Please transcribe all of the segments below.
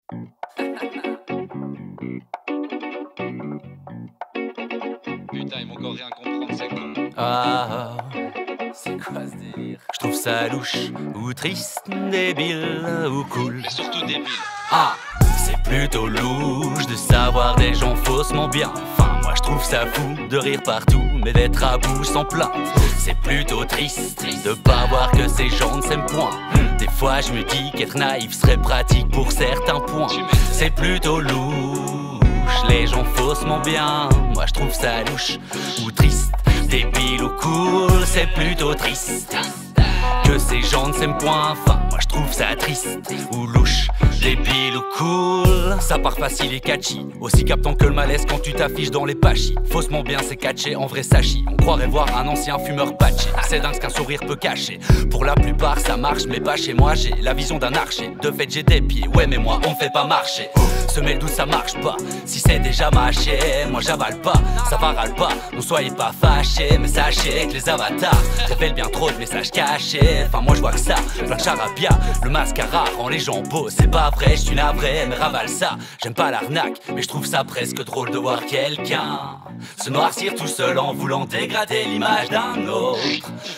Putain, ils vont encore rien comprendre, c'est con. Ah, c'est quoi ce délire? Je trouve ça louche, ou triste, débile, ou cool. Mais surtout débile. Ah, c'est plutôt louche de savoir des gens faussement bien. Enfin, moi je trouve ça fou de rire partout, mais d'être à bout sans plainte. C'est plutôt triste de pas voir que ces gens ne s'aiment point. Des fois je me dis qu'être naïf serait pratique pour certains points. C'est plutôt louche, les gens faussement bien. Moi je trouve ça louche, ou triste, débile ou cool. C'est plutôt triste que ces gens ne s'aiment point. Enfin, moi je trouve ça triste, ou louche, débile ou cool. Ça part facile et catchy, aussi captant que le malaise quand tu t'affiches dans les pachis. Faussement bien c'est catché, en vrai sachi. On croirait voir un ancien fumeur patché. C'est dingue ce qu'un sourire peut cacher. Pour la plupart ça marche, mais pas chez moi. J'ai la vision d'un archer, de fait j'ai des pieds. Ouais mais moi on me fait pas marcher. Semer le doute ça marche pas, si c'est déjà mâché. Moi j'avale pas, ça va râle pas. Ne soyez pas fâchés, mais sachez que les avatars révèlent bien trop de messages cachés. Enfin moi je vois que ça, plein de charabia. Le mascara rend les gens beaux, c'est pas vrai, je suis navré, mais ravale ça. J'aime pas l'arnaque, mais je trouve ça presque drôle de voir quelqu'un se noircir tout seul en voulant dégrader l'image d'un autre,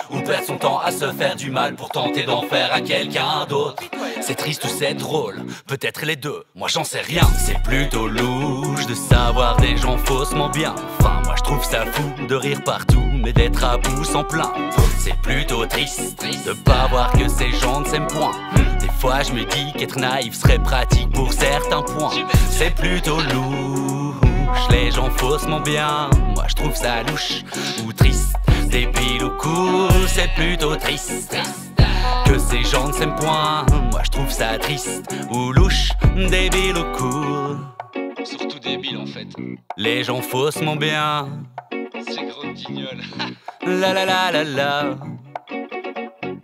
ou perdre son temps à se faire du mal pour tenter d'en faire à quelqu'un d'autre. C'est triste ou c'est drôle, peut-être les deux, moi j'en sais rien. C'est plutôt louche de savoir des gens faussement bien. Enfin moi je trouve ça fou de rire partout, mais d'être à bout sans plainte. C'est plutôt triste de pas voir que ces gens ne s'aiment point. Des fois je me dis qu'être naïf serait pratique pour certains points. C'est plutôt louche, les gens faussement bien. Moi je trouve ça louche, ou triste, débile ou cool. C'est plutôt triste que ces gens ne s'aiment point. Moi je trouve ça triste, ou louche, débile ou cool. Surtout débile en fait. Les gens faussement bien. C'est gros guignol. La la la la la.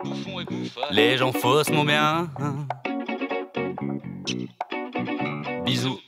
Bouffon et bouffard. Les gens faussement bien. Bisous.